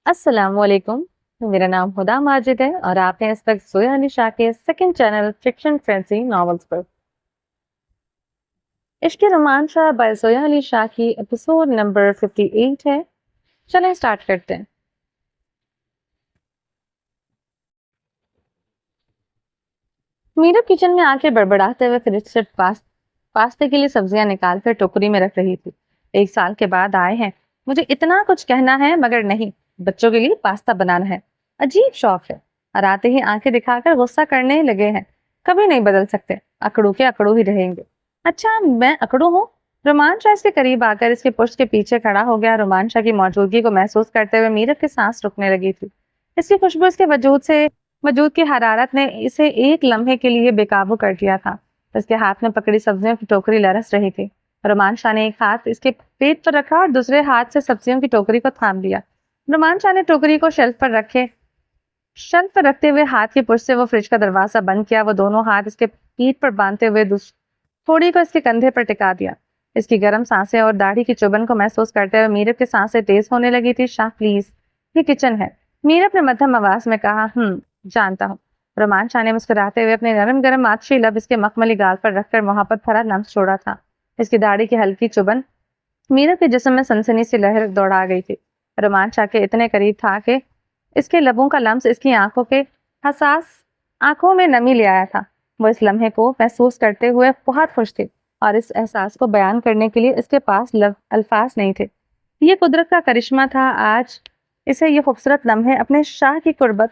السلام علیکم، میرا نام ہدا ماجد ہے اور آپ ہیں اس وقت زویا علی شاہ کے second channel fiction fancy novels پر۔ عشق رومان شاہ بائی زویا علی شاہ کی ایپیسوڈ نمبر 58 ہے۔ چلیں سٹارٹ کرتے ہیں۔ میرا کچن میں آ کے بڑبڑاتے ہوئے فریج سے پاستے کے لیے سبزیاں نکال کر ٹوکری میں رکھ رہی تھی۔ 1 سال کے بعد آئے ہیں، مجھے اتنا کچھ کہنا ہے مگر نہیں، بچوں کے لیے پاستا بنانا ہے۔ عجیب شوق ہے اور آتے ہی آنکھیں دکھا کر غصہ کرنے لگے ہیں۔ کبھی نہیں بدل سکتے، اکڑو کے اکڑو ہی رہیں گے۔ اچھا میں اکڑو ہوں؟ رومان شاہ اس کے قریب آ کر اس کے پشت کے پیچھے کھڑا ہو گیا۔ رومان شاہ کی موجودگی کو محسوس کرتے ہوئے میرت کی سانس رکنے لگی تھی۔ اس کی خوشبو اس کے وجود کی حرارت نے اسے ایک لمحے کے لیے بے قابو کر دیا تھا۔ اس کے ہاتھ میں پکڑی سبزیوں کی ٹوکری لرز رہی تھی۔ رومان شاہ نے ایک ہاتھ اس کے پیٹ پر رکھا اور دوسرے ہاتھ سے سبزیوں کی ٹوکری کو تھام لیا۔ رومان شاہ نے ٹوکری کو شیلف پر رکھتے ہوئے ہاتھ کی پشت سے وہ فریج کا دروازہ بند کیا۔ وہ دونوں ہاتھ اس کے پیٹ پر باندھتے ہوئے تھوڑی کو اس کے کندھے پر ٹکا دیا۔ اس کی گرم سانسیں اور داڑھی کی چبھن کو محسوس کرتے ہوئے میرت کی سانسیں تیز ہونے لگی تھی۔ شاہ پلیز، یہ کچن ہے، میرت نے مدھم آواز میں کہا۔ جانتا ہوں۔ رومان شاہ نے مسکراتے ہوئے اپنے نرم گرم آتشی لب اس کے مخملی گال پر رکھ کر محبت بھرا لمس چھوڑا تھا۔ اس کی داڑھی کی ہلکی چبھن میرت کے جسم میں سنسنی سی لہر دوڑا گئی تھی۔ رومان شاہ کے اتنے قریب تھا کہ اس کے لبوں کا لمس اس کی آنکھوں کے حساس آنکھوں میں نمی لے آیا تھا۔ وہ اس لمحے کو محسوس کرتے ہوئے بہت خوش تھی اور اس احساس کو بیان کرنے کے لیے اس کے پاس الفاظ نہیں تھے۔ یہ قدرت کا کرشمہ تھا، آج اسے یہ خوبصورت لمحے اپنے شاہ کی قربت،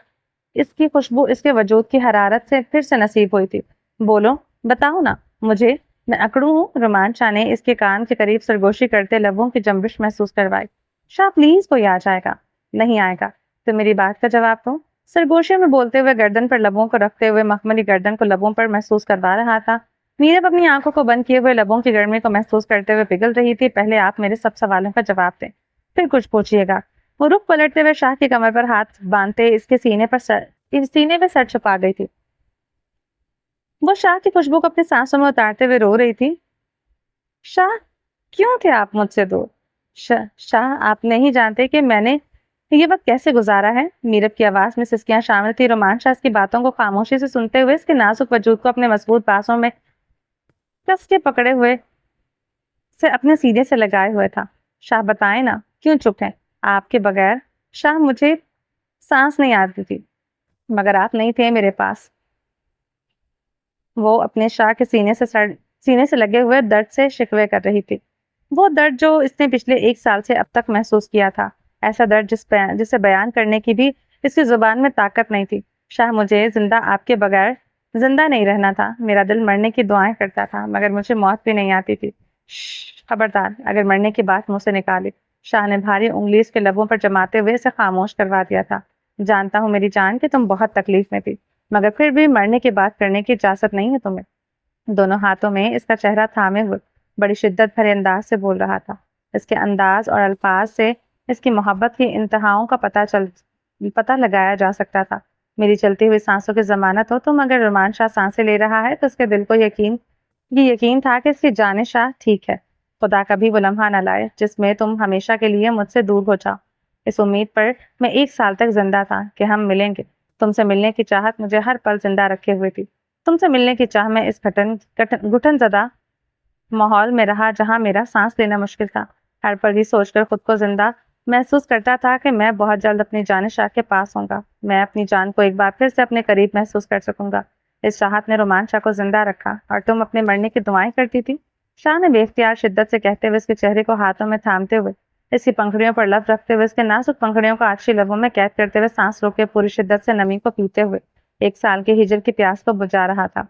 اس کی خوشبو، اس کے وجود کی حرارت سے پھر سے نصیب ہوئی تھی۔ بولو، بتاؤ نا مجھے، میں اکڑوں ہوں؟ رومان شاہ نے اس کے کان کے قریب سرگوشی کرتے لبوں کی جنبش محسوس کروائی۔ شاہ پلیز، کوئی آ جائے گا۔ نہیں آئے گا تو میری بات کا جواب دو۔ سرگوشی میں بولتے ہوئے گردن پر لبوں کو رکھتے ہوئے مخملی گردن کو لبوں پر محسوس کروا رہا تھا۔ میرب اپنی آنکھوں کو بند کیے ہوئے لبوں کی گرمی کو محسوس کرتے ہوئے پگھل رہی تھی۔ پہلے آپ میرے سب سوالوں کا جواب دیں، پھر کچھ پوچھیے گا۔ وہ رخ پلٹتے ہوئے شاہ کی کمر پر ہاتھ باندھتے اس کے سینے میں سر چھپا گئی تھی۔ وہ شاہ کی خوشبو کو اپنی سانسوں میں اتارتے ہوئے رو رہی تھی۔ شاہ، کیوں تھے آپ مجھ سے دور؟ شاہ، آپ نہیں جانتے کہ میں نے یہ وقت کیسے گزارا ہے۔ میرب کی آواز میں سسکیاں شامل تھی۔ رومان شاہ اس کی باتوں کو خاموشی سے سنتے ہوئے اس کے نازک وجود کو اپنے مضبوط بانسوں میں کس کے پکڑے ہوئے سے اپنے سینے سے لگائے ہوئے تھا۔ شاہ بتائیں نا، کیوں چپ ہیں؟ آپ کے بغیر شاہ مجھے سانس نہیں آتی تھی، مگر آپ نہیں تھے میرے پاس۔ وہ اپنے شاہ کے سینے سے لگے ہوئے درد سے شکوے کر رہی تھی۔ وہ درد جو اس نے پچھلے 1 سال سے اب تک محسوس کیا تھا، ایسا درد جسے بیان کرنے کی بھی اس کی زبان میں طاقت نہیں تھی۔ شاہ، مجھے آپ کے بغیر زندہ نہیں رہنا تھا۔ میرا دل مرنے کی دعائیں کرتا تھا مگر مجھے موت بھی نہیں آتی تھی۔ خبردار، اگر مرنے کی بات منہ سے نکالی۔ شاہ نے بھاری انگلی اس کے لبوں پر جماتے ہوئے اسے خاموش کروا دیا تھا۔ جانتا ہوں میری جان کہ تم بہت تکلیف میں تھی، مگر پھر بھی مرنے کی بات کرنے کی اجازت نہیں ہے تمہیں۔ دونوں ہاتھوں میں اس کا چہرہ تھامے ہوئے بڑی شدت بھرے انداز سے بول رہا تھا۔ اس کے انداز اور الفاظ سے اس کی محبت کی انتہاؤں کا پتہ لگایا جا سکتا تھا۔ میری چلتی ہوئی سانسوں کی ضمانت ہو تم۔ اگر رومان شاہ سانسیں لے رہا ہے تو اس کے دل کو یقین تھا کہ اس کی جان شاہ ٹھیک ہے۔ خدا کبھی وہ لمحہ نہ لائے جس میں تم ہمیشہ کے لیے مجھ سے دور ہو جاؤ۔ اس امید پر میں 1 سال تک زندہ تھا کہ ہم ملیں گے۔ تم سے ملنے کی چاہت مجھے ہر پل زندہ رکھے ہوئے تھی۔ تم سے ملنے کی چاہ میں اس گھٹن زدہ ماحول میں رہا جہاں میرا سانس لینا مشکل تھا۔ ہر پل یہ سوچ کر خود کو زندہ محسوس کرتا تھا کہ میں بہت جلد اپنی جان شاہ کے پاس ہوں گا۔ میں اپنی جان کو ایک بار پھر سے اپنے قریب محسوس کر سکوں گا۔ اس چاہت نے رومان شاہ کو زندہ رکھا اور تم اپنے مرنے کی دعائیں کرتی تھی۔ شاہ نے بے اختیار شدت سے کہتے ہوئے اس کے چہرے کو ہاتھوں میں تھامتے ہوئے اس کی پنکھڑیوں پر لب رکھتے ہوئے اس کے نازک پنکھڑیوں کو آتشی لبوں میں قید کرتے ہوئے سانس روکے پوری شدت سے نمی کو پیتے ہوئے 1 سال کے ہجر کی پیاس کو بجھا رہا تھا۔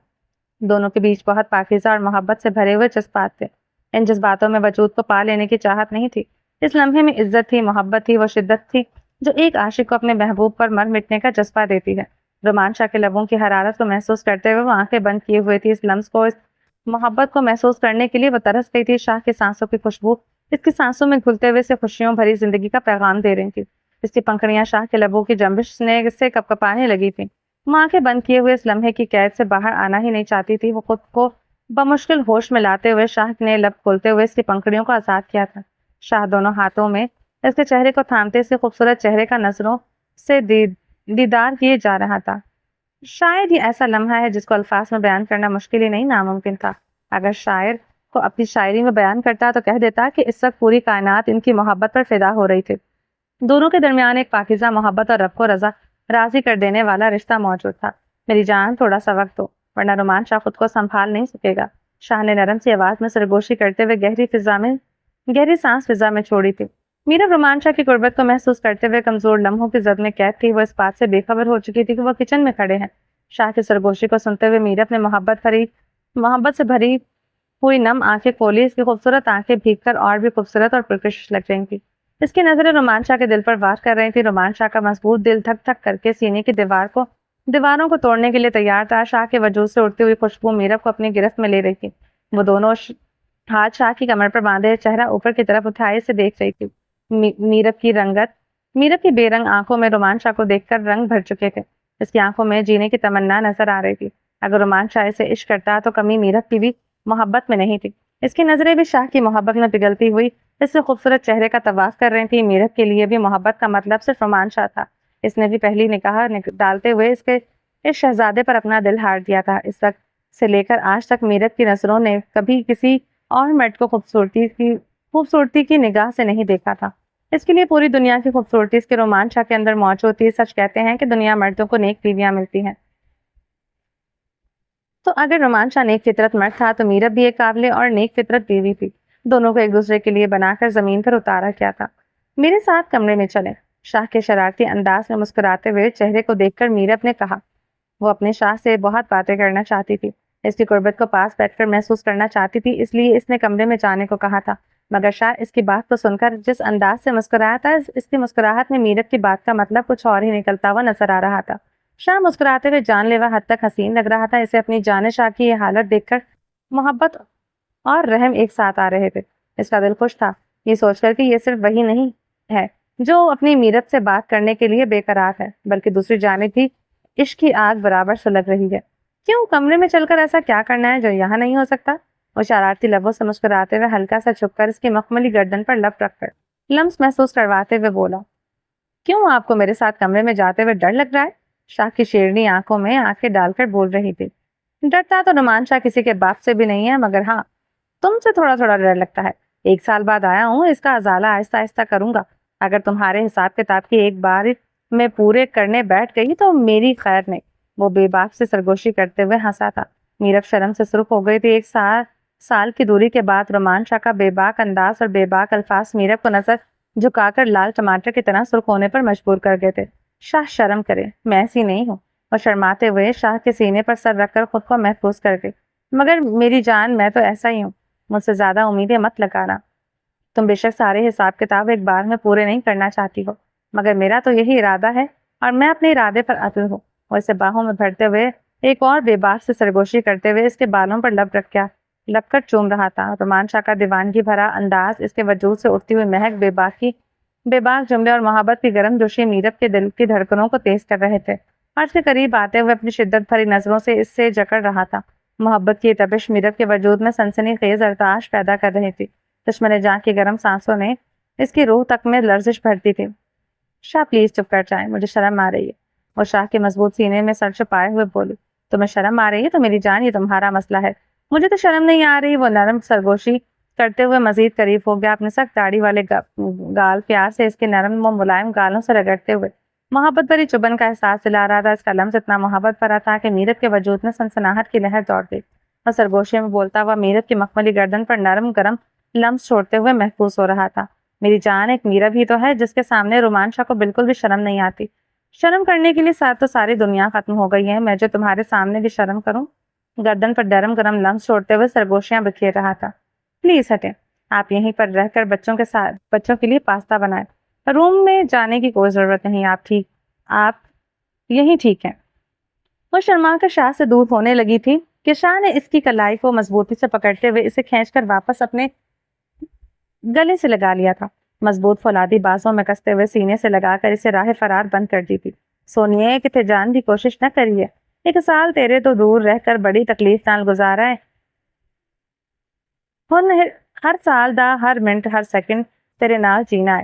دونوں کے بیچ بہت پاکیزہ اور محبت سے بھرے ہوئے جذبات تھے۔ ان جذباتوں میں وجود کو پا لینے کی چاہت نہیں تھی، اس لمحے میں عزت تھی، محبت تھی، وہ شدت تھی جو ایک عاشق کو اپنے محبوب پر مر مٹنے کا جذبہ دیتی ہے۔ رومان شاہ کے لبوں کی حرارت کو محسوس کرتے ہوئے وہ آنکھیں بند کیے ہوئے تھی۔ اس لمس کو، اس محبت کو محسوس کرنے کے لیے وہ ترس گئی تھی۔ شاہ کے سانسوں کی خوشبو اس کی سانسوں میں گھلتے ہوئے سے خوشیوں بھری زندگی کا پیغام دے رہی تھی۔ اس کی پنکھڑیاں شاہ کے لبوں کی جنبش سے کپکپانے لگی تھی۔ وہ آنکھیں بند کیے ہوئے اس لمحے کی قید سے باہر آنا ہی نہیں چاہتی تھی۔ وہ خود کو بمشکل ہوش میں لاتے ہوئے شاہ نے لب کھولتے ہوئے اس کی پنکھڑیوں کو آزاد کیا تھا۔ شاہ دونوں ہاتھوں میں اس کے چہرے کو تھامتے اس کے خوبصورت چہرے کا نظروں سے دیدار کیے جا رہا تھا۔ شاید یہ ایسا لمحہ ہے جس کو الفاظ میں بیان کرنا مشکل ہی نہیں ناممکن تھا۔ اگر شاعر کو اپنی شاعری میں بیان کرتا تو کہہ دیتا کہ اس وقت پوری کائنات ان کی محبت پر فدا ہو رہی تھی۔ دونوں کے درمیان ایک پاکیزہ محبت اور رب کو راضی کر دینے والا رشتہ موجود تھا۔ میری جان تھوڑا سا وقت دو ورنہ رومان شاہ خود کو سنبھال نہیں سکے گا۔ شاہ نے نرم سی آواز میں سرگوشی کرتے ہوئے گہری سانس فضا میں چھوڑی تھی۔ میرا رومان شاہ کی غربت کو محسوس کرتے ہوئے کمزور لمحوں کی زد میں قید تھی۔ وہ اس بات سے بے خبر ہو چکی تھی کہ وہ کچن میں کھڑے ہیں۔ شاہ کی سرگوشی کو سنتے ہوئے میرا اپنے محبت سے بھری ہوئی نم آنکھیں کھولی۔ اس کی خوبصورت آنکھیں بھیگ کر اور بھی خوبصورت اور پرکشش لگ رہی تھی۔ اس کی نظریں رومان شاہ کے دل پر وار کر رہی تھی۔ رومان شاہ کا مضبوط دل دھک دھک کر کے سینے کی دیواروں کو توڑنے کے لیے تیار تھا۔ شاہ کے وجود سے اڑتی ہوئی خوشبو میرب کو اپنی گرفت میں لے رہی تھی۔ وہ دونوں ہاتھ شاہ کی کمر پر باندھے چہرہ اوپر کی طرف اٹھائے سے دیکھ رہی تھی۔ میرب کی بے رنگ آنکھوں میں رومان شاہ کو دیکھ کر رنگ بھر چکے تھے۔ اس کی آنکھوں میں جینے کی تمنا نظر آ رہی تھی۔ اگر رومان شاہ سے عشق کرتا تو کمی میرب کی بھی محبت میں نہیں تھی۔ اس کی نظریں بھی شاہ کی محبت میں پگھلتی ہوئی اس سے خوبصورت چہرے کا طواف کر رہی تھی۔ میرب کے لیے بھی محبت کا مطلب صرف رومان شاہ تھا۔ اس نے بھی پہلی نکاح ڈالتے ہوئے اس شہزادے پر اپنا دل ہار دیا تھا۔ اس وقت سے لے کر آج تک میرب کی نظروں نے کبھی کسی اور مرد کو خوبصورتی کی نگاہ سے نہیں دیکھا تھا۔ اس کے لیے پوری دنیا کی خوبصورتی اس کے رومان شاہ کے اندر موجود تھی۔ سچ کہتے ہیں کہ دنیا مردوں کو نیک بیویاں ملتی ہیں، تو اگر رومان شاہ نیک فطرت مرد تھا تو میرب بھی ایک قابل اور نیک فطرت بیوی تھی۔ دونوں کو ایک دوسرے کے لیے بنا کر زمین پر اتارا کیا تھا۔ میرے ساتھ کمرے میں چلیں، شاہ کے شرارتی انداز میں مسکراتے ہوئے چہرے کو دیکھ کر میرب نے کہا۔ وہ اپنے شاہ سے بہت باتیں کرنا چاہتی تھی، اس کی قربت کو پاس بیٹھ کر محسوس کرنا چاہتی تھی، اس لیے اس نے کمرے میں جانے کو کہا تھا۔ مگر شاہ اس کی بات کو سن کر جس انداز سے مسکرایا تھا، اس کی مسکراہٹ میں میرب کی بات کا مطلب کچھ اور ہی نکلتا ہوا نظر آ رہا تھا۔ شاہ مسکراتے ہوئے جان لیوا حد تک حسین لگ رہا تھا۔ اسے اپنی جان شاہ کی یہ حالت دیکھ کر محبت اور رحم ایک ساتھ آ رہے تھے۔ اس کا دل خوش تھا یہ سوچ کر کہ یہ صرف وہی نہیں ہے جو اپنی میرب سے بات کرنے کے لیے بے قرار ہے، بلکہ دوسری جانب بھی عشق کی آگ برابر سلگ رہی ہے۔ کیوں کمرے میں چل کر ایسا کیا کرنا ہے جو یہاں نہیں ہو سکتا؟ وہ شرارتی لبوں سے مسکراتے ہوئے ہلکا سا چھپ کر اس کی مخملی گردن پر لب رکھ کر لمس محسوس کرواتے ہوئے بولا، کیوں آپ کو میرے ساتھ کمرے میں جاتے ہوئے ڈر لگ رہا ہے؟ شاہ کی شیرنی آنکھوں میں آنکھیں ڈال کر بول رہی تھی، ڈرتا تو رومان شاہ کسی کے باپ سے بھی نہیں ہے، مگر ہاں تم سے تھوڑا تھوڑا ڈر لگتا ہے۔ 1 سال بعد آیا ہوں، اس کا ازالہ آہستہ آہستہ کروں گا۔ اگر تمہارے حساب کتاب کی ایک بار میں پورے کرنے بیٹھ گئی تو میری خیر نہیں۔ وہ بے باک سے سرگوشی کرتے ہوئے ہنسا تھا۔ میرب شرم سے سرخ ہو گئی تھی۔ 1 سال کی دوری کے بعد رومان شاہ کا بے باک انداز اور بے باک الفاظ میرب کو نظر جھکا کر لال ٹماٹر کی طرح سرخ ہونے پر مجبور کر گئے تھے۔ شاہ شرم کرے، میں ایسی نہیں ہوں۔ اور شرماتے ہوئے شاہ کے سینے پر سر رکھ کر خود کو محفوظ کر گئی، مگر میری جان میں تو ایسا ہی ہوں، مجھ سے زیادہ امیدیں مت لگانا۔ تم بے شک سارے حساب کتاب ایک بار میں پورے نہیں کرنا چاہتی ہو، مگر میرا تو یہی ارادہ ہے اور میں اپنے ارادے پر اٹل ہوں۔ وہ اسے باہوں میں بھرتے ہوئے ایک اور بے باک سے سرگوشی کرتے ہوئے اس کے بالوں پر لگ کر چوم رہا تھا۔ رومان شاہ کا دیوانگی بھرا انداز، اس کے وجود سے اٹھتی ہوئی مہک، بے باک جملے اور محبت کی گرم جوشی میرب کے دل کی دھڑکنوں کو تیز کر رہے تھے، اور اس کے قریب آتے ہوئے اپنی شدت بھری نظروں سے اس سے جکڑ رہا تھا۔ محبت کی تپش میرب کے وجود میں سنسنی خیز ارتعاش پیدا کر رہی تھی۔ دشمن جان کی گرم سانسوں نے اس کی روح تک میں لرزش بھرتی تھی۔ شاہ پلیز چپ کر جائیں، مجھے شرم آ رہی ہے۔ وہ شاہ کے مضبوط سینے میں سر چھپائے ہوئے بولی، تمہیں شرم آ رہی ہے تو میری جان یہ تمہارا مسئلہ ہے، مجھے تو شرم نہیں آ رہی۔ وہ نرم سرگوشی کرتے ہوئے مزید قریب ہو گیا، اپنے سخت داڑھی والے گال پیار سے اس کے نرم و ملائم گالوں سے رگڑتے ہوئے محبت بھری چبن کا احساس دلا رہا تھا۔ اس کا لمس اتنا محبت بھرا تھا کہ میرب کے وجود میں سنسناہٹ کی لہر دوڑ گئی، اور سرگوشی میں بولتا ہوا میرب کی مخملی گردن پر نرم گرم لمس چھوڑتے ہوئے محفوظ ہو رہا تھا۔ میری جان ایک میرب ہی تو ہے جس کے سامنے رومان شاہ کو بالکل بھی شرم نہیں آتی۔ شرم کرنے کے لیے تو ساری دنیا ختم ہو گئی ہے، میں جو تمہارے سامنے بھی شرم کروں؟ گردن پر نرم گرم لمس چھوڑتے ہوئے سرگوشیاں بکھیر رہا تھا۔ پلیز ہٹیں، آپ یہیں پر رہ کر بچوں کے لیے پاستا بنائیں، روم میں جانے کی کوئی ضرورت نہیں، آپ یہیں ٹھیک ہیں۔ وہ شرما کر شاہ سے دور ہونے لگی تھی کہ شاہ نے اس کی کلائی کو مضبوطی سے پکڑتے ہوئے اسے کھینچ کر واپس اپنے گلے سے لگا لیا تھا۔ مضبوط فولادی بازوں میں کستے ہوئے سینے سے لگا کر اسے راہ فرار بند کر دی تھی۔ سونیے کہ تے جان دی کوشش نہ کریے، 1 سال تیرے تو دور رہ کر بڑی تکلیف نال گزارا ہے، ہر سال دا ہر منٹ ہر سیکنڈ تیرے نال جینا ہے۔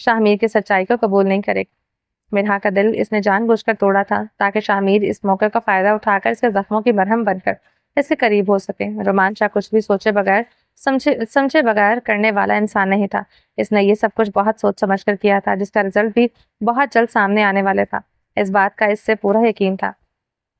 شاہمیر کی سچائی کو قبول نہیں کرے گا۔ مرحا کا دل اس نے جان بوجھ کر توڑا تھا تاکہ شاہمیر اس موقع کا فائدہ اٹھا کر اس کے زخموں کی مرہم بن کر اس کے قریب ہو سکے۔ رومان شاہ کچھ بھی سوچے بغیر سمجھے بغیر کرنے والا انسان نہیں تھا۔ اس نے یہ سب کچھ بہت سوچ سمجھ کر کیا تھا، جس کا رزلٹ بھی بہت جلد سامنے آنے والے تھا۔ اس بات کا اس سے پورا یقین تھا۔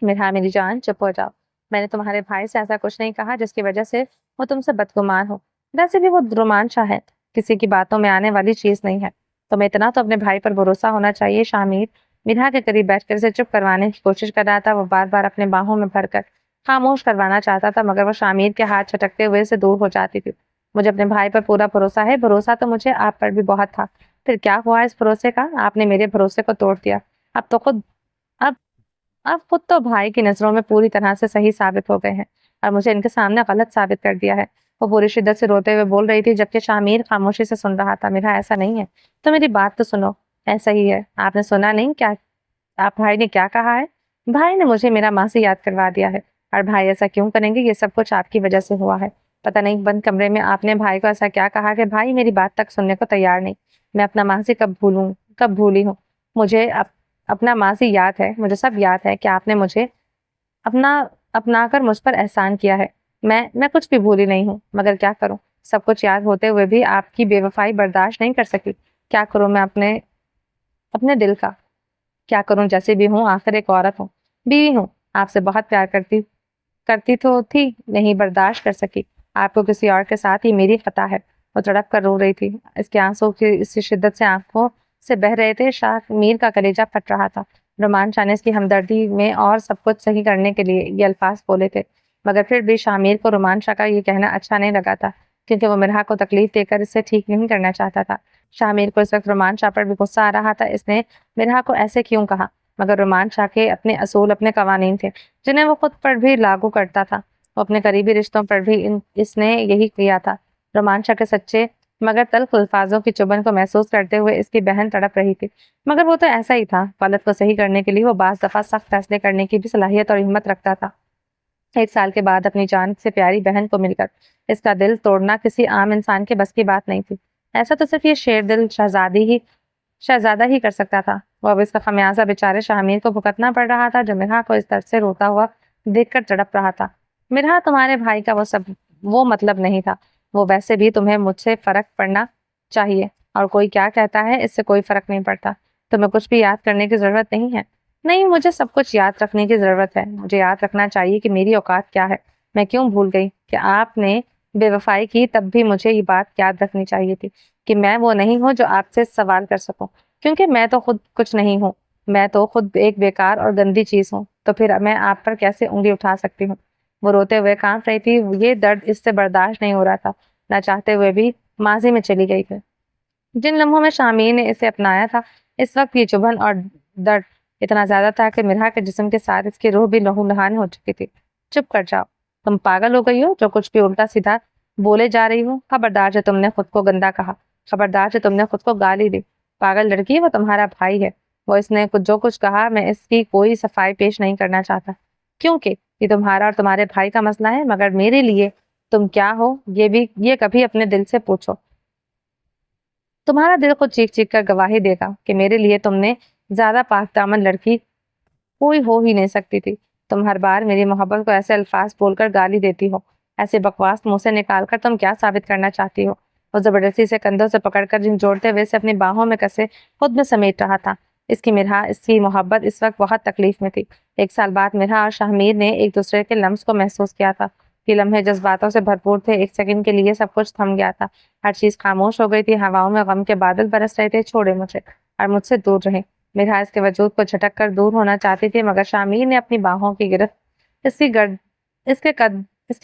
مرحا میری جان، چپ ہو جاؤ۔ میں نے تمہارے بھائی سے ایسا کچھ نہیں کہا جس کی وجہ سے وہ تم سے بدگمان ہو۔ ویسے بھی وہ رومان شاہ ہے، کسی کی باتوں میں آنے والی چیز نہیں ہے۔ تمہیں اتنا تو اپنے بھائی پر بھروسہ ہونا چاہیے۔ شاہمیر مرحا کے قریب بیٹھ کر اسے چپ کروانے کی کوشش کر رہا تھا۔ وہ بار بار اپنے باہوں میں بھر کر خاموش کروانا چاہتا تھا، مگر وہ شاہمیر کے ہاتھ چھٹکتے ہوئے سے دور ہو جاتی تھی۔ مجھے اپنے بھائی پر پورا بھروسہ ہے۔ بھروسہ تو مجھے آپ پر بھی بہت تھا۔ پھر کیا ہوا اس بھروسے کا؟ آپ نے میرے بھروسے کو توڑ دیا۔ اب تو خود اب اب خود تو بھائی کی نظروں میں پوری طرح سے صحیح ثابت ہو گئے ہیں اور مجھے ان کے سامنے غلط ثابت کر دیا ہے۔ وہ پوری شدت سے روتے ہوئے بول رہی تھی، جبکہ شاہمیر خاموشی سے سن رہا تھا۔ میرا ایسا نہیں ہے، تو میری بات تو سنو۔ ایسا ہی ہے۔ آپ نے سنا نہیں کیا آپ بھائی نے کیا کہا ہے؟ بھائی نے مجھے میرا ماضی یاد کروا دیا ہے۔ اور بھائی ایسا کیوں کریں گے؟ یہ سب کچھ آپ کی وجہ سے ہوا ہے۔ پتہ نہیں بند کمرے میں آپ نے بھائی کو ایسا کیا کہا کہ بھائی میری بات تک سننے کو تیار نہیں۔ میں اپنا ماضی کب بھولی ہوں؟ مجھے اپنا ماضی یاد ہے، مجھے سب یاد ہے کہ آپ نے مجھے اپنا کر مجھ پر احسان کیا ہے۔ میں کچھ بھی بھولی نہیں ہوں، مگر کیا کروں؟ سب کچھ یاد ہوتے ہوئے بھی آپ کی بے وفائی برداشت نہیں کر سکی۔ کیا کروں میں اپنے دل کا؟ کیا کروں؟ جیسے بھی ہوں آخر ایک عورت ہوں، بیوی ہوں، آپ سے بہت پیار کرتی تو تھی، نہیں برداشت کر سکی۔ آپ کو کسی اور کے ساتھ ہی میری خطا ہے۔ وہ تڑپ کر رو رہی تھی۔ اس کے آنسو کی اس شدت سے آنکھوں سے بہ رہے تھے، شاہمیر کا کلیجہ پھٹ رہا تھا۔ رومان شاہ نے اس کی ہمدردی میں اور سب کچھ صحیح کرنے کے لیے یہ الفاظ بولے تھے، مگر پھر بھی شاہمیر کو رومان شاہ کا یہ کہنا اچھا نہیں لگا تھا، کیونکہ وہ مرحا کو تکلیف دے کر اسے ٹھیک نہیں کرنا چاہتا تھا۔ شاہمیر کو اس وقت رومان شاہ پر بھی غصہ آ رہا تھا۔ اس نے مرحا کو ایسے کیوں کہا؟ مگر رومان شاہ کے اپنے اصول، اپنے قوانین تھے، جنہیں وہ خود پر بھی لاگو کرتا تھا۔ وہ اپنے قریبی رشتوں پر بھی اس نے یہی کیا تھا۔ رومان شاہ کے سچے مگر تلخ الفاظوں کی چبھن کو محسوس کرتے ہوئے اس کی بہن تڑپ رہی تھی، مگر وہ تو ایسا ہی تھا۔ غلط کو صحیح کرنے کے لیے وہ بعض دفعہ سخت فیصلے کرنے کی بھی صلاحیت اور ہمت رکھتا تھا۔ 1 سال کے بعد اپنی جان سے پیاری بہن کو مل کر اس کا دل توڑنا کسی عام انسان کے بس کی بات نہیں تھی۔ ایسا تو صرف یہ شیر دل شہزادہ ہی کر سکتا تھا۔ وہ اب اس کا خمیازہ بیچارے شاہمیر کو بھگتنا پڑ رہا تھا، جو مرحا کو اس طرح سے روتا ہوا دیکھ کر تڑپ رہا تھا۔ مرحا، تمہارے بھائی کا وہ مطلب نہیں تھا۔ وہ ویسے بھی تمہیں مجھ سے فرق پڑنا چاہیے، اور کوئی کیا کہتا ہے اس سے کوئی فرق نہیں پڑتا۔ تمہیں کچھ بھی یاد کرنے کی ضرورت نہیں ہے۔ نہیں، مجھے سب کچھ یاد رکھنے کی ضرورت ہے۔ مجھے یاد رکھنا چاہیے کہ میری اوقات کیا ہے۔ میں کیوں بھول گئی کہ آپ نے بے وفائی کی؟ تب بھی مجھے یہ بات یاد رکھنی چاہیے تھی کہ میں وہ نہیں ہوں جو آپ سے سوال کر سکوں، کیونکہ میں تو خود کچھ نہیں ہوں۔ میں تو خود ایک بیکار اور گندی چیز ہوں، تو پھر میں آپ پر کیسے انگلی اٹھا سکتی ہوں؟ وہ روتے ہوئے کانپ رہی تھی۔ یہ درد اس سے برداشت نہیں ہو رہا تھا، نہ چاہتے ہوئے بھی ماضی میں چلی گئی تھی۔ جن لمحوں میں شاہمیر نے اسے اپنایا تھا، اس وقت یہ چبھن اور درد اتنا زیادہ تھا کہ مرحا کے جسم کے ساتھ اس کی روح بھی لہو لہان ہو چکی تھی۔ چپ کر جاؤ، تم پاگل ہو گئی ہو؟ جو کچھ بھی الٹا سیدھا بولے جا رہی ہو۔ خبردار جو تم نے خود کو گندا کہا، خبردار جو تم نے خود کو گالی دی۔ پاگل لڑکی، وہ تمہارا بھائی ہے۔ وہ اس نے جو کچھ کہا، میں اس کی کوئی صفائی پیش نہیں کرنا چاہتا، کیونکہ یہ تمہارا اور تمہارے بھائی کا مسئلہ ہے، مگر میرے لیے تم کیا ہو یہ کبھی اپنے دل سے پوچھو۔ تمہارا دل خود چیخ چیخ کر گواہی دے گا کہ میرے لیے تم نے زیادہ پاک دامن لڑکی کوئی ہو ہی نہیں سکتی تھی۔ تم ہر بار میری محبت کو ایسے الفاظ بول کر گالی دیتی ہو، ایسے بکواس منہ سے نکال کر تم کیا ثابت کرنا چاہتی ہو؟ وہ زبردستی سے کندھوں سے پکڑ کر جھنجھوڑتے ہوئے سے اپنی باہوں میں کسے خود میں سمیٹ رہا تھا۔ اس کی مرحا، اس کی محبت اس وقت بہت تکلیف میں تھی۔ 1 سال بعد مرحا اور شاہمیر نے ایک دوسرے کے لمس کو محسوس کیا تھا۔ یہ لمحے جذباتوں سے بھرپور تھے۔ 1 سیکنڈ کے لیے سب کچھ تھم گیا تھا، ہر چیز خاموش ہو گئی تھی۔ ہواؤں میں غم کے بادل برس رہے تھے۔ چھوڑے مجھے اور مجھ سے دور رہیں۔ مرحا اس کے وجود کو جھٹک کر دور ہونا چاہتی تھی، مگر شاہمیر نے اپنی باہوں کی گرفت اس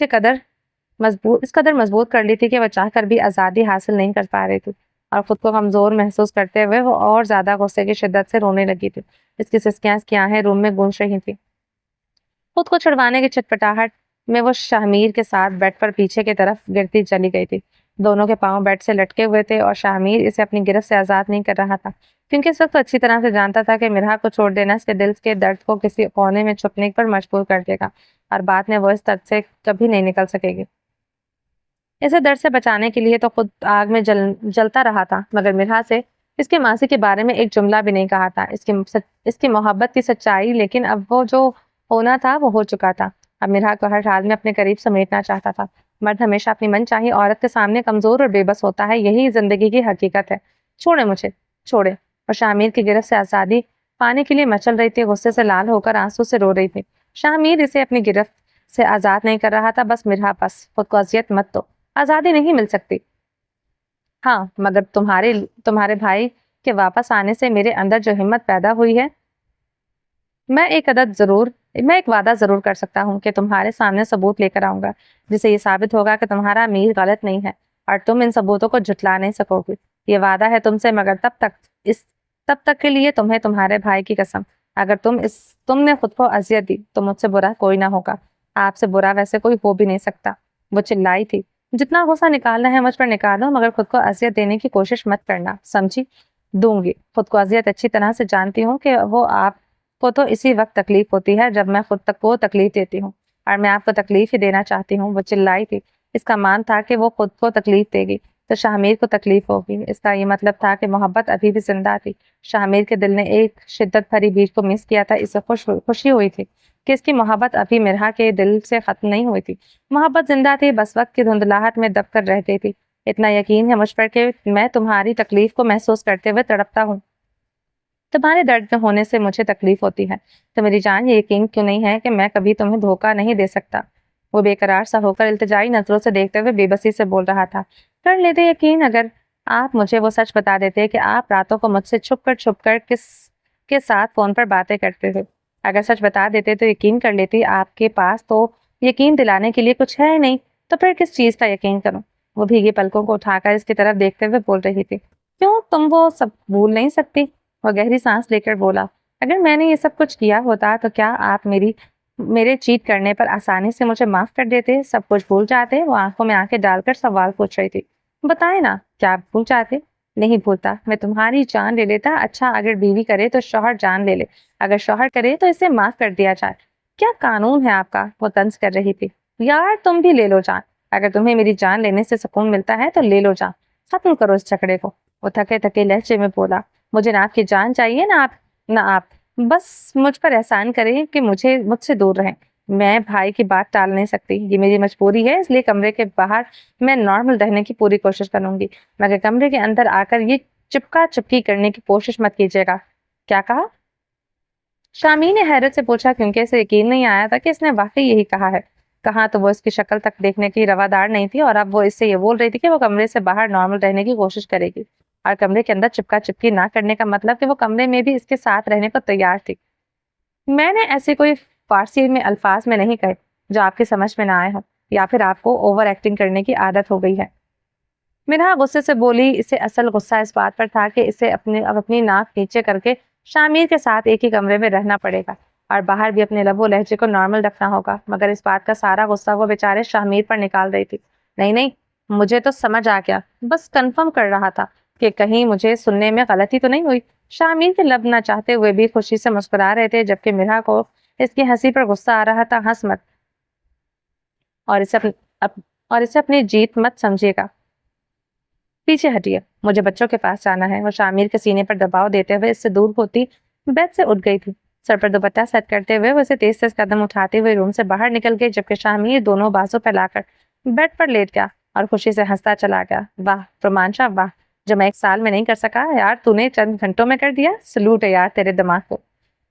قدر مضبوط کر لی تھی کہ وہ چاہ کر بھی آزادی حاصل نہیں کر پا رہی تھی، اور خود کو کمزور محسوس کرتے ہوئے وہ اور زیادہ غصے کی شدت سے رونے لگی تھی۔ اس کی سسکیاں، اس کی آہیں روم میں گونج رہی تھی۔ خود کو چھڑوانے کی چٹپٹاہٹ میں وہ شاہمیر کے ساتھ بیڈ پر پیچھے کی طرف گرتی چلی گئی تھی۔ دونوں کے پاؤں بیڈ سے لٹکے ہوئے تھے، اور شاہمیر اسے اپنی گرفت سے آزاد نہیں کر رہا تھا، کیونکہ اس وقت وہ اچھی طرح سے جانتا تھا کہ مرحا کو چھوڑ دینا اس کے دل کے درد کو کسی کونے میں چھپنے پر مجبور کر دے گا، اور بعد میں وہ اس درد سے کبھی نہیں نکل سکے گی۔ اسے درد سے بچانے کے لیے تو خود آگ میں جلتا رہا تھا، مگر مرحا سے اس کے ماضی کے بارے میں ایک جملہ بھی نہیں کہا تھا. اس کی محبت کی سچائی، لیکن اب وہ جو ہونا تھا وہ ہو چکا تھا. اب میرا کو ہر حال میں اپنے قریب سمیٹنا چاہتا تھا. مرد ہمیشہ اپنی من چاہی عورت کے سامنے کمزور اور بے بس ہوتا ہے. یہی زندگی کی حقیقت ہے. چھوڑے مجھے، چھوڑے. اور شاہ کی گرفت سے آزادی پانے کے لیے مچل رہی تھی. غصے سے لال ہو کر آنسو سے رو رہی تھی. شاہ اسے اپنی گرفت سے آزاد نہیں کر رہا تھا. بس مرہا، بس خود کو اذیت مت دو. آزادی نہیں مل سکتی. ہاں، مگر تمہارے بھائی کے واپس آنے سے میرے اندر جو ہمت پیدا ہوئی ہے، میں ایک وعدہ ضرور کر سکتا ہوں کہ تمہارے سامنے ثبوت لے کر آؤں گا جسے یہ ثابت ہوگا کہ تمہارا امیر غلط نہیں ہے اور تم ان ثبوتوں کو جھٹلا نہیں سکو گے. یہ وعدہ ہے تم سے، مگر تب تک کے لیے تمہیں تمہارے بھائی کی قسم. اگر تم نے خود کو اذیت دی تو مجھ سے برا کوئی نہ ہوگا. آپ سے برا ویسے کوئی ہو بھی نہیں سکتا. وہ چلائی تھی. جتنا غصہ نکالنا ہے مجھ پر نکالو، مگر خود کو اذیت دینے کی کوشش مت کرنا، سمجھی؟ دوں گی. خود کو اذیت اچھی طرح سے جانتی ہوں کہ وہ آپ کو تو اسی وقت تکلیف ہوتی ہے جب میں خود تک کو تکلیف دیتی ہوں، اور میں آپ کو تکلیف ہی دینا چاہتی ہوں. وہ چلائی تھی. اس کا مان تھا کہ وہ خود کو تکلیف دے گی تو شاہ کو تکلیف ہوگی. اس کا یہ مطلب تھا کہ محبت ابھی بھی زندہ تھی. شاہ کے دل نے ایک شدت بھری بیج کو مس کیا تھا. اسے خوشی ہوئی تھی کہ اس کی محبت ابھی مرہا کے دل سے ختم نہیں ہوئی تھی. محبت زندہ تھی، بس وقت کی دھندلاہٹ میں دب کر رہتی تھی. اتنا یقین ہے مجھ پر کہ میں تمہاری تکلیف کو محسوس کرتے ہوئے تڑپتا ہوں. تمہارے درد میں ہونے سے مجھے تکلیف ہوتی ہے. تو میری جان، یہ یقین کیوں نہیں ہے کہ میں کبھی تمہیں دھوکہ نہیں دے سکتا؟ وہ بے قرار سا ہو کر التجائی نظروں سے دیکھتے ہوئے بے بسی سے بول رہا تھا. کر لیتے یقین اگر آپ مجھے وہ سچ بتا دیتے کہ آپ راتوں کو مجھ سے چھپ کر کس کے ساتھ فون پر باتیں کرتے تھے. اگر سچ بتا دیتے تو یقین کر لیتی. آپ کے پاس تو یقین دلانے کے لیے کچھ ہے ہی نہیں، تو پھر کس چیز کا یقین کروں؟ وہ بھیگی پلکوں کو اٹھا کر اس کی طرف دیکھتے ہوئے بول رہی تھی. کیوں، تم وہ سب بھول نہیں سکتی؟ وہ گہری سانس لے کر بولا. اگر میں نے یہ سب کچھ کیا ہوتا تو کیا آپ میرے چیٹ کرنے پر آسانی سے مجھے معاف کر دیتے، سب کچھ بھول جاتے؟ وہ آنکھوں میں آنکھیں ڈال کر سوال پوچھ رہی تھی. بتائے نا، کیا آپ بھول جاتے؟ نہیں بھولتا. میں تمہاری جان لے لیتا. اچھا، اگر بیوی کرے تو شوہر جان لے لے، اگر شوہر کرے تو اسے معاف کر دیا جائے. کیا قانون ہے آپ کا؟ وہ طنز کر رہی تھی. یار تم بھی لے لو جان. اگر تمہیں میری جان لینے سے سکون ملتا ہے تو لے لو جان. ختم کرو اس جھگڑے کو. وہ تھکے تھکے لہجے میں بولا. مجھے نہ آپ کی جان چاہیے نہ آپ. بس مجھ پر احسان کریں کہ مجھ سے دور رہیں. میں بھائی کی بات ٹال نہیں سکتی. یہ میری مجبوری ہے، اس لیے کمرے کے باہر میں نارمل رہنے کی پوری کوشش کروں گی، مگر کمرے کے اندر آ کر یہ چپکا چپکی کرنے کی کوشش مت کیجیے گا. کیا کہا؟ شامی نے حیرت سے پوچھا، کیونکہ اسے یقین نہیں آیا تھا کہ اس نے واقعی یہی کہا ہے. کہاں تو وہ اس کی شکل تک دیکھنے کی روادار نہیں تھی، اور اب وہ اس سے یہ بول رہی تھی کہ وہ کمرے سے باہر نارمل رہنے کی کوشش کرے گی، اور کمرے کے اندر چپکا چپکی نہ کرنے کا مطلب کہ وہ کمرے میں بھی اس کے ساتھ رہنے کو تیار تھی. میں نے ایسے کوئی فارسی میں الفاظ میں نہیں کہے جو آپ کی سمجھ میں نہ آئے ہوں، یا پھر آپ کو اوور ایکٹنگ کرنے کی عادت ہو گئی ہے. منہا غصے سے بولی. اسے اصل غصہ اس بات پر تھا کہ اسے اپنی ناک نیچے کر کے شامیر کے ساتھ ایک ہی کمرے میں رہنا پڑے گا، اور باہر بھی اپنے لب و لہجے کو نارمل رکھنا ہوگا، مگر اس بات کا سارا غصہ وہ بیچارے شامیر پر نکال رہی تھی. نہیں، مجھے تو سمجھ آ گیا، بس کنفرم کر رہا تھا کہ کہیں مجھے سننے میں غلطی تو نہیں ہوئی. شامیر کے لب نہ چاہتے ہوئے بھی خوشی سے مسکرا رہے تھے، جبکہ مرہا کو اس کی ہنسی پر غصہ آ رہا تھا. ہنس مت، اور اسے اپنی جیت مت سمجھیے گا. پیچھے ہٹیے، مجھے بچوں کے پاس جانا ہے. وہ شامیر کے سینے پر دباؤ دیتے ہوئے اس سے دور ہوتی بیڈ سے اٹھ گئی تھی. سر پر دوپٹہ سیٹ کرتے ہوئے وہ اسے تیز قدم اٹھاتے ہوئے روم سے باہر نکل گئی، جبکہ شامیر دونوں بازو پھیلا کر بیڈ پر لیٹ گیا اور خوشی سے ہنستا چلا گیا. واہ رومانچا، واہ، جو میں 1 سال میں نہیں کر سکا یار، تو نے چند گھنٹوں میں کر دیا. سلوٹ ہے یار تیرے دماغ کو.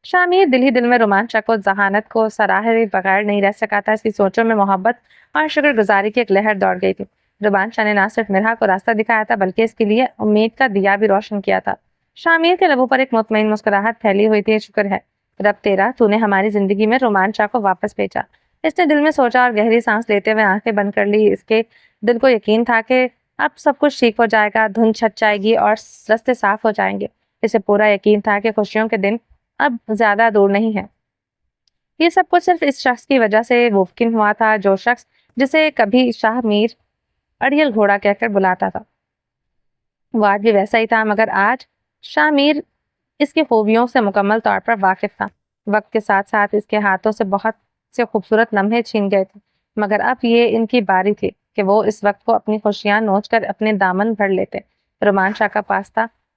شامیر دل ہی دل میں رومانچا کو، ذہانت کو سراہے بغیر نہیں رہ سکا تھا. اس کی سوچوں میں محبت اور شکر گزاری کی ایک لہر دوڑ گئی تھی. رومانچا نے نہ صرف مرہا کو راستہ دکھایا تھا بلکہ اس کے لیے امید کا دیا بھی روشن کیا تھا. شامیر کے لبوں پر ایک مطمئن مسکراہٹ پھیلی ہوئی تھی. شکر ہے رب تیرا، تو نے ہماری زندگی میں رومانچا کو واپس بھیجا. اس نے دل میں سوچا اور گہری سانس لیتے ہوئے آنکھیں بند کر لی. اس کے دل کو یقین تھا کہ اب سب کچھ ٹھیک ہو جائے گا، دھند چھٹ جائے گی اور راستے صاف ہو جائیں گے. اسے پورا یقین تھا کہ خوشیوں کے دن اب زیادہ دور نہیں ہے. یہ سب کچھ صرف اس شخص کی وجہ سے ممکن ہوا تھا، جو شخص جسے کبھی شاہ میر اڑیل گھوڑا کہہ کر بلاتا تھا. وہ آج بھی ویسا ہی تھا، مگر آج شاہ میر اس کی خوبیوں سے مکمل طور پر واقف تھا. وقت کے ساتھ ساتھ اس کے ہاتھوں سے بہت سے خوبصورت لمحے چھین گئے تھے، مگر اب یہ ان کی باری تھی کہ وہ اس وقت کو اپنی خوشیاں نوچ کر اپنے دامن بھر لیتے. رومانچا کا پاستہ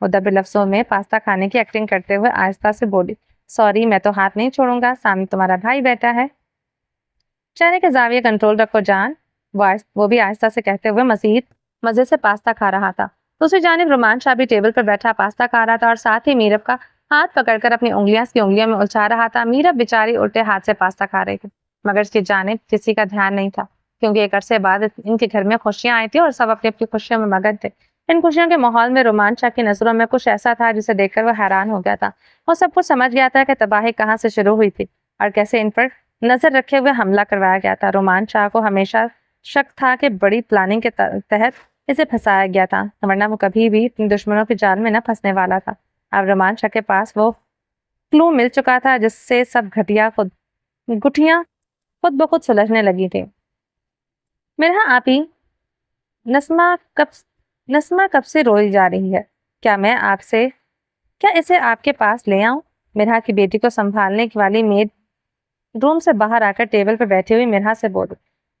وہ دبے لفظوں میں پاستا کھانے کی ایکٹنگ کرتے ہوئے آہستہ سے بولی، سوری میں تو ہاتھ نہیں چھوڑوں گا، سامنے تمہارا بھائی بیٹھا ہے۔ چہرے کے زاویے کنٹرول رکھو جان، وہ بھی آہستہ سے کہتے ہوئے مزید مزے سے پاستا کھا رہا تھا۔ دوسری جانب رومان شاہ بھی ٹیبل پر بیٹھا پاستا کھا رہا تھا اور ساتھ ہی میرب کا ہاتھ پکڑ کر اپنی انگلیاں اس کی انگلیوں میں الجھا رہا تھا۔ میرب بیچاری الٹے ہاتھ سے پاستا کھا رہی تھی مگر اس کی جانب کسی کا دھیان نہیں تھا کیونکہ ایک عرصے بعد ان کے گھر میں خوشیاں آئی تھی اور سب اپنی اپنی خوشیوں میں مگن تھے۔ ان خوشیوں کے ماحول میں رومان شاہ کی نظروں میں کچھ ایسا تھا جسے دیکھ کر وہ حیران ہو گیا تھا۔ وہ سب کچھ سمجھ گیا تھا کہ تباہی کہاں سے شروع ہوئی تھی اور کیسے ان پر نظر رکھے ہوئے حملہ کروایا گیا تھا۔ رومان شاہ کو ہمیشہ شک تھا کہ بڑی پلاننگ کے تحت اسے پھنسایا گیا تھا ورنہ وہ کبھی بھی اپنے دشمنوں کے جال میں نہ پھنسنے والا تھا۔ اب رومان شاہ کے پاس وہ کلو مل چکا تھا جس سے سب گٹھیاں خود بخود سلجھنے لگی تھی۔ مرحا آپی، نسمہ کب سے روئی جا رہی ہے، کیا اسے آپ کے پاس لے آؤں؟ مرحا کی بیٹی کو سنبھالنے والی میڈ روم سے باہر آ کر ٹیبل پر بیٹھی ہوئی مرحا سے بولی،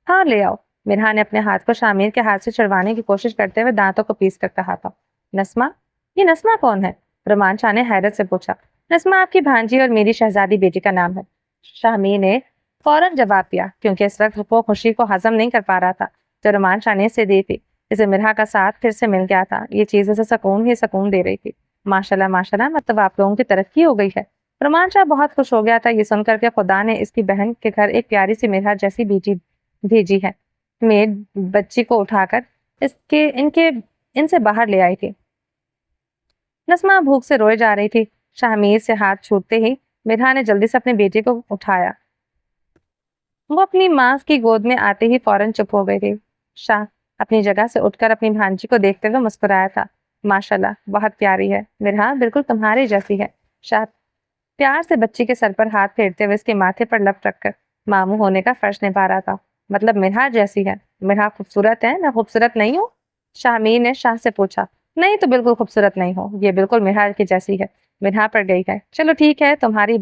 ہاں لے آؤ۔ مرحا نے اپنے ہاتھ کو شامیر کے ہاتھ سے چھڑوانے کی کوشش کرتے ہوئے دانتوں کو پیس کر کہا تھا، نسمہ؟ یہ نسمہ کون ہے؟ رومان شاہ نے حیرت سے پوچھا۔ نسمہ آپ کی بھانجی اور میری شہزادی بیٹی کا نام ہے، شامیر نے فوراً جواب دیا کیونکہ اس وقت وہ خوشی کو ہضم نہیں کر پا رہا تھا جو رومان شاہ نے اسے دی تھی۔ اسے مرحا کا ساتھ پھر سے مل گیا تھا، یہ چیز اسے سکون ہی سکون دے رہی تھی۔ ماشاءاللہ ماشاءاللہ، مطلب آپ لوگوں کی ترقی ہو گئی ہے۔ رومان شاہ بہت خوش ہو گیا تھا یہ سن کر کہ خدا نے اس کی بہن کے گھر ایک پیاری سی مرحا جیسی بھیجی ہے۔ میڈ بچی کو اٹھا کر ان سے باہر لے آئی تھی۔ نسمہ بھوک سے روئے جا رہی تھی۔ شامیر سے ہاتھ چھوٹتے ہی مرحا نے جلدی سے اپنی بیٹی کو اٹھایا۔ وہ اپنی ماں کی گود میں آتے ہی فوراً چپ ہو گئی تھی۔ شاہ اپنی جگہ سے اٹھ کر اپنی بھانجی کو دیکھتے ہوئے مسکرایا تھا، ماشاءاللہ بہت پیاری ہے، مرحا بالکل تمہارے جیسی ہے۔ شاہ پیار سے بچی کے سر پر ہاتھ پھیرتے ہوئے اس کے ماتھے پر لب رکھ کر ماموں ہونے کا فرض نبھا رہا تھا، مطلب مرحا جیسی ہے۔ مرحا خوبصورت ہے، میں خوبصورت نہیں ہوں؟ شامیر نے شاہ سے پوچھا۔ نہیں تو بالکل خوبصورت نہیں ہو، یہ بالکل مرحا کی جیسی ہے۔ مرحا پر گئی ہے، چلو ٹھیک ہے، تمہاری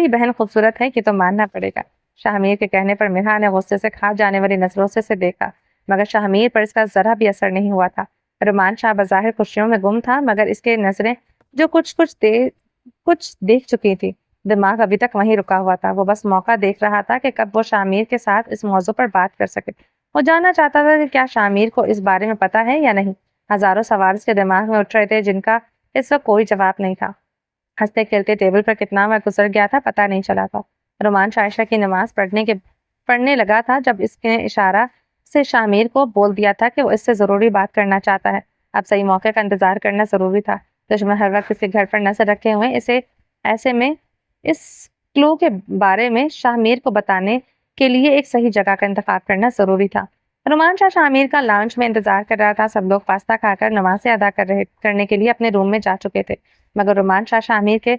بہن خوبصورت ہے، یہ تو ماننا پڑے گا۔ شامیر کے کہنے پر مرحا نے غصے سے کھا جانے والی نظروں سے دیکھا مگر شامیر پر اس کا ذرا بھی اثر نہیں ہوا تھا۔ رومان شاہ بظاہر خوشیوں میں گم تھا مگر اس کے نظریں جو کچھ دیکھ چکی تھی، دماغ ابھی تک وہیں رکا ہوا تھا۔ وہ بس موقع دیکھ رہا تھا کہ کب وہ شامیر کے ساتھ اس موضوع پر بات کر سکے۔ وہ جاننا چاہتا تھا کہ کیا شامیر کو اس بارے میں پتا ہے یا نہیں۔ ہزاروں سوال اس کے دماغ میں اٹھ رہے تھے جن کا اس وقت کوئی جواب نہیں تھا۔ ہنستے کھیلتے ٹیبل پر کتنا وقت گزر گیا تھا پتہ نہیں چلا تھا۔ رومان عائشہ کی نماز پڑھنے لگا تھا جب اس نے اشارہ سے شامیر کو بول دیا تھا کہ وہ اس سے ضروری بات کرنا چاہتا ہے۔ اب صحیح موقع کا انتظار کرنا ضروری تھا۔ دشمن ہر وقت اس کے گھر پر نظر رکھے ہوئے ایسے میں اس کلو کے بارے میں شامیر کو بتانے کے لیے ایک صحیح جگہ کا انتخاب کرنا ضروری تھا۔ رومان شاہ شامیر کا لانچ میں انتظار کر رہا تھا۔ سب لوگ پاستا کھا کر نمازیں ادا کرنے کے لیے اپنے روم میں جا چکے تھے مگر رومان شاہ شامیر کے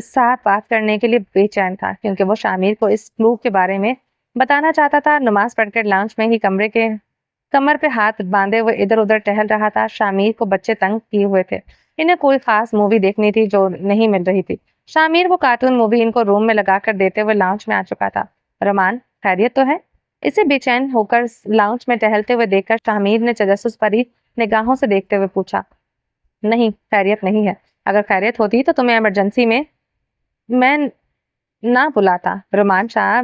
ساتھ بات کرنے کے لیے بے چین تھا کیونکہ وہ شامیر کو اس کلو کے بارے میں بتانا چاہتا تھا۔ نماز پڑھ کر لانچ میں ہی کمر پہ ہاتھ باندھے ہوئے ادھر ادھر ٹہل رہا تھا۔ شامیر کو بچے تنگ کیے ہوئے تھے، انہیں کوئی خاص مووی دیکھنی تھی جو نہیں مل رہی تھی۔ شامیر وہ کارٹون مووی ان کو روم میں لگا کر دیتے ہوئے لانچ میں آ چکا تھا۔ رومان خیریت تو ہے؟ اسے بے چین ہو کر لانچ میں ٹہلتے ہوئے دیکھ کر شامیر نے تجسس بھری نگاہوں سے دیکھتے ہوئے پوچھا، نہیں خیریت نہیں ہے، اگر خیریت ہوتی تو تمہیں ایمرجنسی میں نہ بلاتا۔ رومان شاہ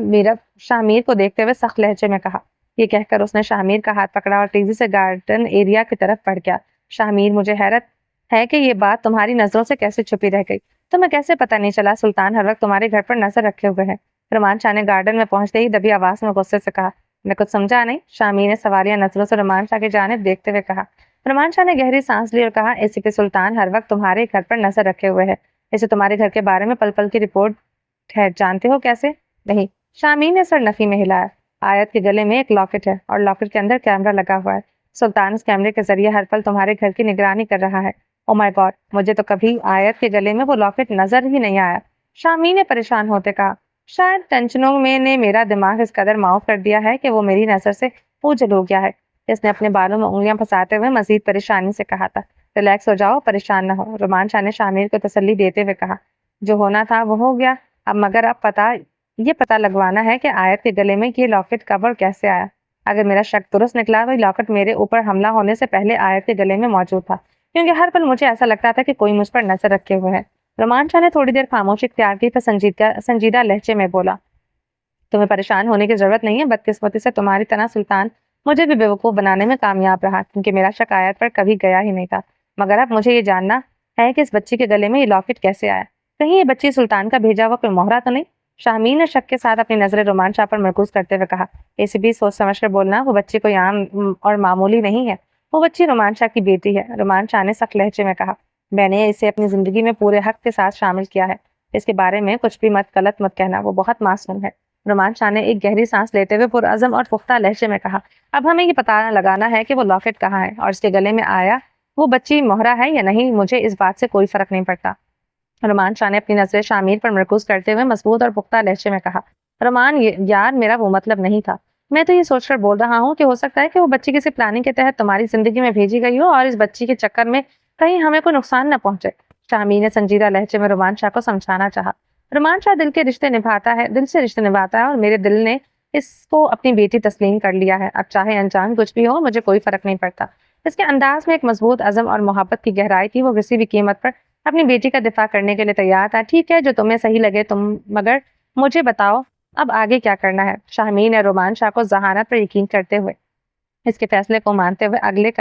شامیر کو دیکھتے ہوئے سخت لہجے میں کہا۔ یہ کہہ کر اس نے شامیر کا ہاتھ پکڑا اور تیزی سے گارڈن ایریا کی طرف بڑھ گیا۔ شامیر مجھے حیرت ہے کہ یہ بات تمہاری نظروں سے کیسے چھپی رہ گئی، تمہیں کیسے پتہ نہیں چلا سلطان ہر وقت تمہارے گھر پر نظر رکھے ہوئے ہے؟ رومان شاہ نے گارڈن میں پہنچتے ہی دبی آواز میں غصے سے کہا۔ میں کچھ سمجھا نہیں، شامیر نے سوالیہ نظروں سے رومان شاہ کی جانب دیکھتے ہوئے کہا۔ رومان شاہ نے گہری سانس لی اور کہا، ایسی پہ سلطان ہر وقت تمہارے گھر پر نظر رکھے ہوئے ہے، اسے تمہارے گھر کے بارے میں پل پل کی رپورٹ ہے، جانتے ہو کیسے؟ نہیں۔ شامیر نے سر نفی میں ہلایا۔ آیت کے گلے میں ایک لاکٹ ہے اور لاکٹ کے اندر کیمرہ لگا ہوا ہے، سلطان اس کیمرے کے ذریعے ہر پل تمہارے گھر کی نگرانی کر رہا ہے۔ او مائی گاڈ، مجھے تو کبھی آیت کے گلے میں وہ لاکٹ نظر ہی نہیں آیا، شامیر نے پریشان ہوتے کہا۔ شاید ٹینشنوں میں نے میرا دماغ اس قدر معاف کر دیا ہے کہ وہ میری نظر سے اوجھل ہو گیا ہے۔ اس نے اپنے بالوں میں انگلیاں پھنساتے ہوئے مزید پریشانی سے کہا تھا۔ ریلیکس ہو جاؤ، پریشان نہ ہو، رومان شاہ نے شامیر کو تسلی دیتے ہوئے کہا۔ جو ہونا تھا وہ ہو گیا، مگر اب یہ پتہ لگوانا ہے کہ آیت کے گلے میں یہ لاکٹ کب اور کیسے آیا۔ اگر میرا شک درست نکلا تو یہ لاکٹ میرے اوپر حملہ ہونے سے پہلے آیت کے گلے میں موجود تھا۔ کیونکہ ہر پل مجھے ایسا لگتا تھا کہ کوئی مجھ پر نظر رکھے ہوئے ہے۔ رومان شاہ نے تھوڑی دیر خاموشی اختیار کی، پھر سنجیدہ لہجے میں بولا، تمہیں پریشان ہونے کی ضرورت نہیں ہے، بدقسمتی سے تمہاری طرح سلطان مجھے بھی بیوقوف بنانے میں کامیاب رہا، کیونکہ میرا شک آیت پر کبھی گیا ہی نہیں تھا۔ مگر اب مجھے یہ جاننا ہے کہ اس بچی کے گلے میں یہ لاکٹ کیسے آیا؟ کہیں یہ بچی سلطان کا بھیجا ہوا کوئی مہرا تو نہیں؟ شاہمین نے شک کے ساتھ اپنی نظریں رومان شاہ پر مرکوز کرتے ہوئے کہا، اسی بھی سوچ سمجھ کر بولنا، وہ بچی کوئی عام اور معمولی نہیں ہے، وہ بچی رومان شاہ کی بیٹی ہے۔ رومان شاہ نے سخت لہجے میں کہا، میں نے اسے اپنی زندگی میں پورے حق کے ساتھ شامل کیا ہے، اس کے بارے میں کچھ بھی غلط مت کہنا، وہ بہت معصوم ہے۔ رومان شاہ نے ایک گہری سانس لیتے ہوئے پرعزم اور پختہ لہجے میں کہا، اب ہمیں یہ پتہ لگانا ہے کہ وہ لاکٹ کہاں ہے اور اس کے گلے میں آیا وہ بچی مہرا ہے یا نہیں، مجھے اس بات سے کوئی فرق نہیں پڑتا۔ رومان شاہ نے اپنی نظریں شامیر پر مرکوز کرتے ہوئے مضبوط اور پختہ لہجے میں کہا، رومان یار، میرا وہ مطلب نہیں تھا، میں تو یہ سوچ کر بول رہا ہوں کہ ہو سکتا ہے کہ وہ بچی کسی پلاننگ کے تحت تمہاری زندگی میں بھیجی گئی ہو اور اس بچی کے چکر میں کہیں ہمیں کوئی نقصان نہ پہنچے۔ شامیر نے سنجیدہ لہجے میں رومان شاہ کو سمجھانا چاہا، رومان شاہ دل سے رشتے نبھاتا ہے اور میرے دل نے اس کو اپنی بیٹی تسلیم کر لیا ہے، اب چاہے انجان کچھ بھی ہو مجھے کوئی فرق نہیں پڑتا۔ اس کے انداز میں ایک مضبوط عزم اور محبت کی گہرائی تھی، وہ کسی بھی قیمت پر اپنی بیٹی کا دفاع کرنے کے لیے تیار تھا۔ ٹھیک ہے، جو تمہیں صحیح لگے مگر مجھے بتاؤ اب آگے کیا کرنا ہے؟ شاہمین نے رومان شاہ کو ذہانت پر یقین کرتے ہوئے اس کے فیصلے کو مانتے ہوئے اگلے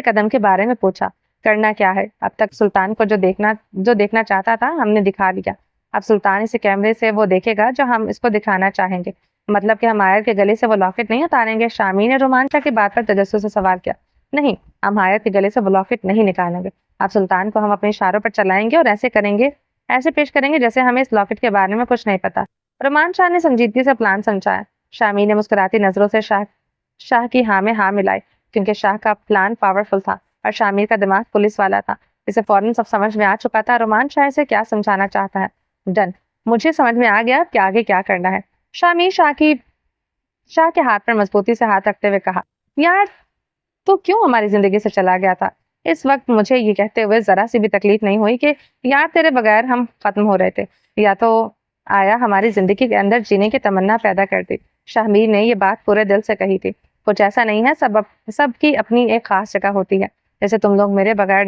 قدم کے بارے میں پوچھا۔ کرنا کیا ہے؟ اب تک سلطان کو جو دیکھنا چاہتا تھا ہم نے دکھا دیا، اب سلطان اسے کیمرے سے وہ دیکھے گا جو ہم اس کو دکھانا چاہیں گے۔ مطلب کہ ہم آیت کے گلے سے وہ لاکٹ نہیں اتاریں گے؟ شامی نے رومان شاہ کی بات پر تجسس سے سوال کیا۔ نہیں، ہم آیت کے گلے سے وہ لاکٹ نہیں نکالیں گے، اب سلطان کو ہم اپنے اشاروں پر چلائیں گے اور ایسے پیش کریں گے جیسے ہمیں اس لاکٹ کے بارے میں کچھ نہیں پتا۔ رومان شاہ نے سنجیدگی سے پلان سمجھایا۔ شامی نے مسکراتی نظروں سے شاہ کی ہاں میں ہاں ملائی، کیونکہ شاہ کا پلان پاورفل تھا اور شامیر کا دماغ پولیس والا تھا، اسے فوراً سب سمجھ میں آ چکا تھا۔ رومان شاہ سے کیا سمجھانا چاہتا ہے؟ ڈن، مجھے سمجھ میں آ گیا کہ آگے کیا کرنا ہے۔ شامیر شاہ کے ہاتھ پر مضبوطی سے ہاتھ رکھتے ہوئے کہا، یار تو کیوں ہماری زندگی سے چلا گیا تھا؟ اس وقت مجھے یہ کہتے ہوئے ذرا سی بھی تکلیف نہیں ہوئی کہ یار تیرے بغیر ہم ختم ہو رہے تھے، یا تو آیا ہماری زندگی کے اندر جینے کی تمنا پیدا کر دی۔ شاہمیر نے یہ بات پورے دل سے کہی تھی۔ کچھ ایسا نہیں ہے، سب کی اپنی ایک خاص جگہ ہوتی ہے، جیسے تم لوگ میرے بغیر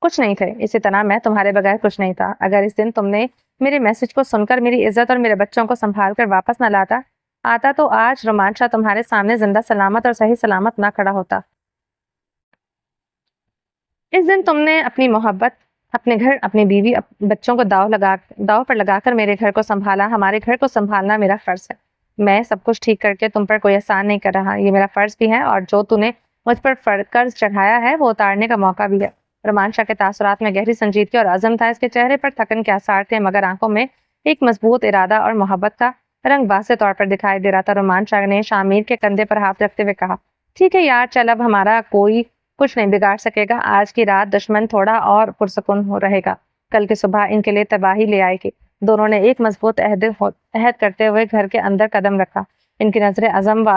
کچھ نہیں تھے، اسی طرح میں تمہارے بغیر کچھ نہیں تھا۔ اگر اس دن تم نے میرے میسج کو سن کر میری عزت اور میرے بچوں کو سنبھال کر واپس نہ آتا تو آج رومان شاہ تمہارے سامنے زندہ سلامت اور صحیح سلامت نہ کھڑا ہوتا۔ اس دن تم نے اپنی محبت، اپنے گھر، اپنی بیوی، بچوں کو داؤ پر لگا کر میرے گھر کو سنبھالا۔ ہمارے گھر کو سنبھالنا میرا فرض ہے، میں سب کچھ ٹھیک کر کے تم پر کوئی احسان نہیں کر رہا، یہ میرا فرض بھی ہے، اور جو تو نے مجھ پر قرض چڑھایا ہے وہ اتارنے کا موقع بھی ہے۔ رومان شاہ کے تاثرات میں گہری سنجیدگی اور عزم تھا، اس کے چہرے پر تھکن کے آثار تھے، مگر آنکھوں میں ایک مضبوط ارادہ اور محبت کا رنگ واضح طور پر دکھائی دے رہا تھا۔ رومان شاہ نے شامیر کے کندھے پر ہاتھ رکھتے ہوئے کہا، ٹھیک ہے یار، چل اب ہمارا کوئی کچھ نہیں بگاڑ سکے گا، آج کی رات دشمن تھوڑا اور پرسکون رہے گا، کل کی صبح ان کے لیے تباہی لے آئے گی۔ دونوں نے ایک مضبوط عہد کرتے ہوئے گھر کے اندر قدم رکھا، ان کی نظریں عزم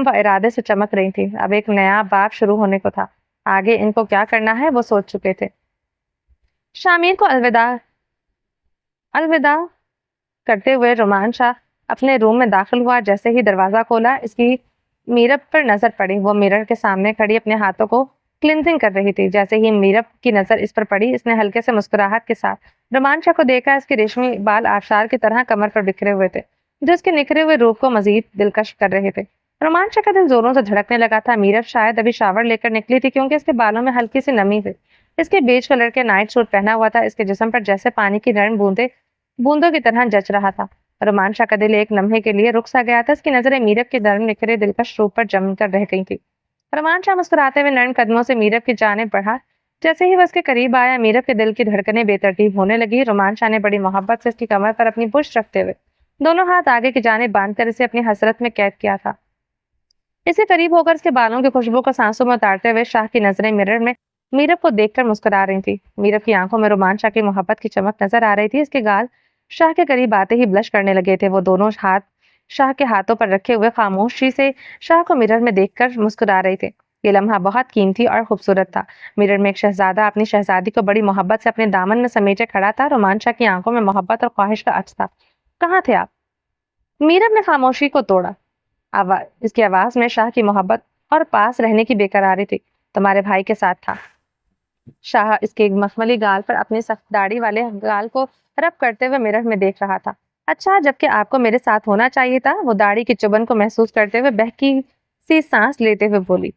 و ارادے سے چمک رہی تھی۔ اب ایک نیا باب شروع ہونے کو تھا، آگے ان کو کیا کرنا ہے وہ سوچ چکے تھے۔ شامیر کو الوداع کرتے ہوئے رومان شاہ اپنے روم میں داخل ہوا، جیسے ہی دروازہ کھولا اس کی میرب پر نظر پڑی، وہ میرر کے سامنے کھڑی اپنے ہاتھوں کو کلینزنگ کر رہی تھی۔ جیسے ہی میرب کی نظر اس پر پڑی، اس نے ہلکے سے مسکراہٹ کے ساتھ رومان شاہ کو دیکھا، اس کے ریشمی بال آبشار کی طرح کمر پر بکھرے ہوئے تھے، جو اس کے نکھرے ہوئے روپ کو مزید دلکش کر رہے تھے۔ رومان شاہ کا دل زوروں سے دھڑکنے لگا تھا۔ میرب شاید ابھی شاور لے کر نکلی تھی، کیونکہ اس کے بالوں میں ہلکی سی نمی تھی، اس کے بیج کلر کے نائٹ سوٹ پہنا ہوا تھا، اس کے جسم پر جیسے پانی کی نرم بوندوں کی طرح جچ رہا تھا۔ رومان شاہ کا دل ایک لمحے کے لیے رک سا گیا تھا، اس کی نظریں میرب کے نرم نکھرے دلکش روپ پر جم کر رہ گئی تھی۔ رومان شاہ مسکراتے ہوئے نرم قدموں سے میرب کی جانب بڑھا، جیسے ہی وہ اس کے قریب آیا میرب کے دل کی دھڑکنیں بے ترتیب ہونے لگی۔ رومان شاہ نے بڑی محبت سے اس کی کمر پر اپنی پشت رکھتے ہوئے دونوں ہاتھ آگے کی جانب باندھ کر اسے اپنی حسرت میں قید کیا تھا۔ اسے قریب ہو کر اس کے بالوں کی خوشبو کو سانسوں میں اتارتے ہوئے شاہ کی نظریں مرر میں میرب کو دیکھ کر مسکرا رہی تھی۔ میرب کی آنکھوں میں رومان شاہ کی محبت کی چمک نظر آ رہی تھی، اس کے گال شاہ کے قریب آتے ہی بلش کرنے لگے تھے۔ وہ دونوں ہاتھ شاہ کے ہاتھوں پر رکھے ہوئے خاموشی سے شاہ کو مرر میں دیکھ کر مسکرا رہے تھے۔ یہ لمحہ بہت قیمتی اور خوبصورت تھا۔ مرر میں ایک شہزادہ اپنی شہزادی کو بڑی محبت سے اپنے دامن میں سمیٹے کھڑا تھا۔ رومان شاہ کی آنکھوں میں محبت اور خواہش کا عکس تھا۔ کہاں تھے آپ؟ میرب نے خاموشی کو توڑا۔ اس کی آواز میں شاہ کی محبت اور پاس رہنے کی بےقراری تھی تمہارے بھائی کے ساتھ تھا۔ شاہ اس کے مخملی گال پر اپنی سخت داڑھی والے گال کو رب کرتے ہوئے مرر میں دیکھ رہا تھا۔ اچھا، جبکہ آپ کو میرے ساتھ ہونا چاہیے تھا، وہ داڑھی کی چبن کو محسوس کرتے ہوئے بہکی سی سانس لیتے ہوئے بولی۔